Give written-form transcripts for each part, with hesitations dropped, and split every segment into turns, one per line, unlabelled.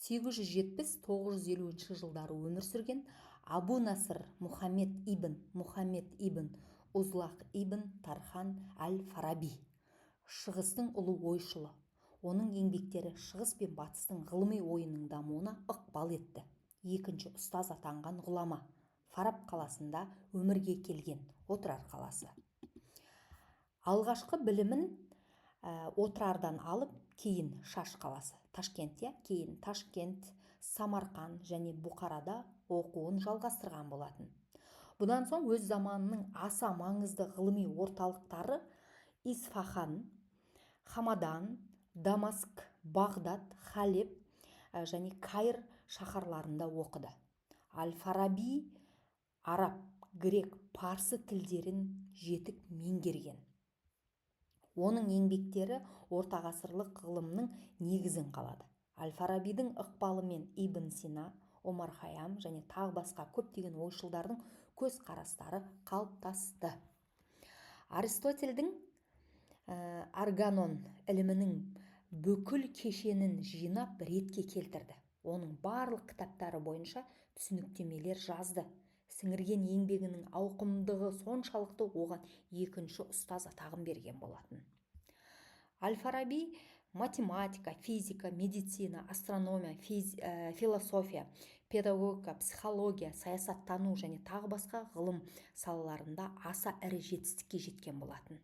870-950 жылдары өмір сүрген Абу Наср Мұхаммед ибн Узлақ ибн Тархан әл-Фараби, шығыстың ұлы ойшылы. Оның еңбектері шығыс пен батыстың ғылыми ойының дамуына ықпал етті. Екінші ұстаз атанған ғұлама, Фараб қаласында өмірге келген, Отырар қаласы. Алғашқы білімін Отырардан алып, кейін Шаш қаласы, Ташкент, кейін Ташкент, Самарқан және Бұқарада оқуын жалғастырған болатын. Бұдан соң өз заманының аса маңызды ғылыми орталықтары Исфахан, Хамадан, Дамаск, Бағдат, Халеб және Кайр шаһарларында оқыды. Әл-Фараби араб, грек, парсы тілдерін жетік меңгерген. Оның еңбектері ортағасырлық ғылымның негізін қалады. Әл-Фарабидің ықпалымен Ибн Сина, Омар Хайям және тағы басқа көптеген ойшылдардың көзқарастары қалыптасты. Аристотельдің органон ілімінің бүкіл кешенін жинап ретке келтірді. Оның барлық кітаптары бойынша түсініктемелер жазды. Сіңірген еңбегінің ауқымдығы соншалықты оған екінші ұстаз атағын берген болатын. Әл-Фараби математика, физика, медицина, астрономия, философия, педагогика, психология, саясаттану және тағы басқа ғылым салаларында аса ірі жетістікке жеткен болатын.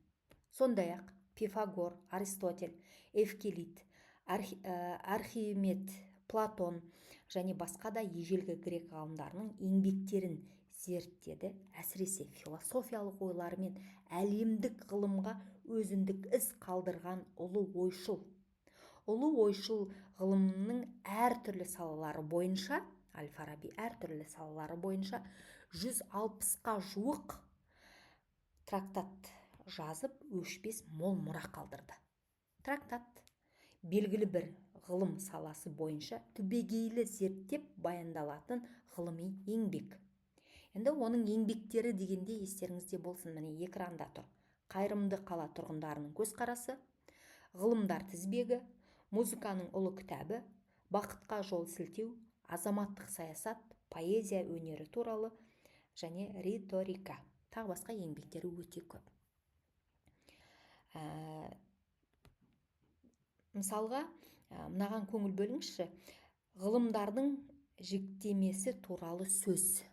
Сондай-ақ Пифагор, Аристотель, Эвклид, Архимед, Платон және басқа да ежелгі грек ғалымдарының еңбектерін зерттеді. Әсіресе философиялық ойларымен әлемдік ғылымға өзіндік із қалдырған ұлы ойшыл. Ұлы ойшыл ғылымның әртүрлі салалары бойынша, Әл-Фараби әртүрлі салалары бойынша 160-қа жуық трактат жазып, өшпес мол мұра қалдырды. Трактат белгілі бір ғылым саласы бойынша түбегейлі зерттеп баяндалатын ғылыми еңбек. Енді оның еңбектері дегенде естеріңізде болсын, міне экранда тұр. Қайырымды қала тұрғындарының көзқарасы, ғылымдар тізбегі, музыканың ұлы кітабы, бақытқа жол сілтеу, азаматтық саясат, поэзия өнері туралы және риторика. Тағы басқа еңбектері өте көп. Мысалға, мынаған көңіл бөліңізші, ғылымдардың жіктемесі туралы сөз.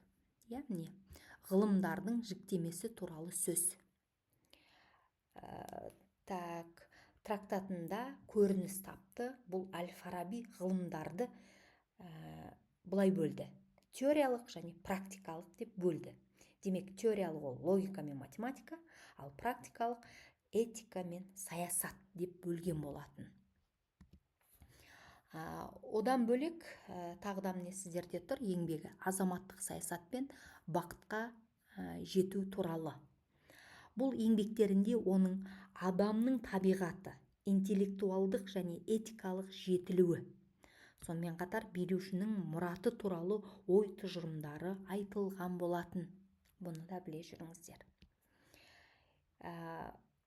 Ғылымдардың жіктемесі туралы сөз. Трактатында көрініс тапты. Бұл Әл-Фараби ғылымдарды бұлай бөлді. Теориялық және практикалық деп бөлді. Демек, теориялық ол логика мен математика, ал практикалық этика мен саясат деп бөлген болатын. Одан бөлек тағыда міне сіздерде тұр еңбегі азаматтық саясат пен бақытқа жету туралы. Бұл еңбектерінде оның адамның табиғаты, интеллектуалдық және этикалық жетілуі, сонымен қатар билеушінің мұраты туралы ой тұжырымдары айтылған болатын. Бұны да біле жүріңіздер.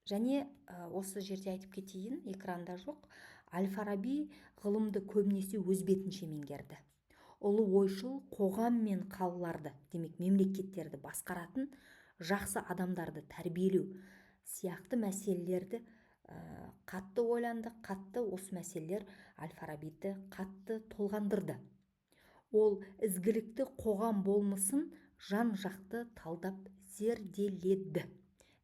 Және осы жерде айтып кетейін, экранда жоқ, Әл-Фараби ғылымды көбінесе өз бетінше меңгерді. Ұлы ойшыл қоғам мен қалаларды, демек мемлекеттерді басқаратын, жақсы адамдарды тәрбиелеу сияқты мәселелерді қатты ойланды, қатты осы мәселелер Әл-Фарабиді қатты толғандырды. Ол ізгілікті қоғам болмысын жан-жақты талдап зерделеді.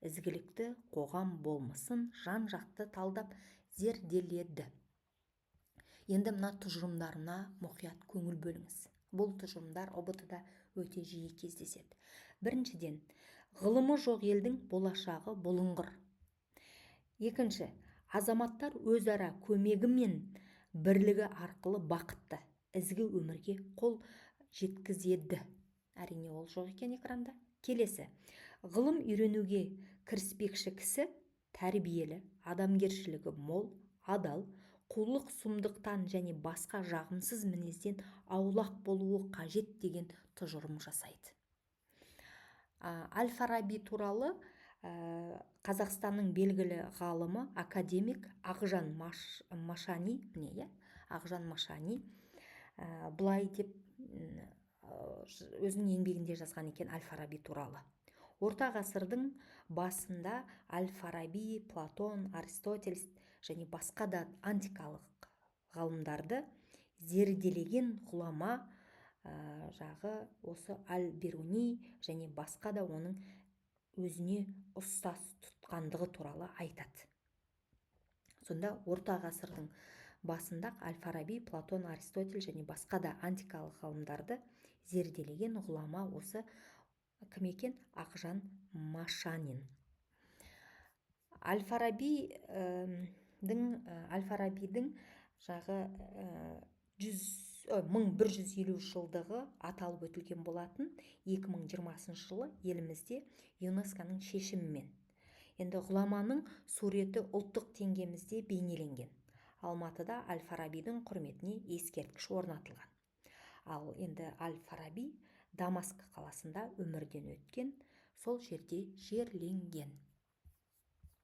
Ізгілікті қоғам болмысын жан-жақты талдап зерделеді. Енді мына тұжырымдарына мұқият көңіл бөліңіз. Бұл тұжырымдар ұбт-да өте жиі кездеседі. Біріншіден, ғылымы жоқ елдің болашағы бұлыңғыр. Екінші, азаматтар өзара көмегі мен бірлігі арқылы бақытты, ізгі өмірге қол жеткізеді. Әрине ол жоқ екен экранда. Келесі, ғылым үйренуге кіріспекші кісі тәрбиелі, адамгершілігі мол, адал, қулық сұмдықтан және басқа жағымсыз мінезден аулақ болуы қажет деген тұжырым жасайды. Әл-Фараби туралы Қазақстанның белгілі ғалымы, академик Ақжан Машани былай деп өзінің еңбегінде жазған екен әл-фараби туралы. Орта ғасырдың басында әл-фараби, Платон, Аристотель және басқа да антикалық ғалымдарды зерделеген ғұлама жағы осы әл-бируни және басқа да оның өзіне ұстаз тұтқандығы туралы айтады. Сонда орта ғасырдың басында әл-фараби, Платон, Аристотель және басқа да антикалық ғалымдарды зерделеген ғұлама осы кім екен? Ақжан Машанин. Әл-фарабидің жағы 1150 жылдығы аталып өтілген болатын 2020 жылы елімізде ЮНЕСКО-ның шешімімен. Енді ғұламаның суреті ұлттық теңгемізде бейнеленген. Алматыда әл-фарабидің құрметіне ескерткіш орнатылған. Ал енді әл-фараби Дамаск қаласында өмірден өткен, сол жерде жерленген.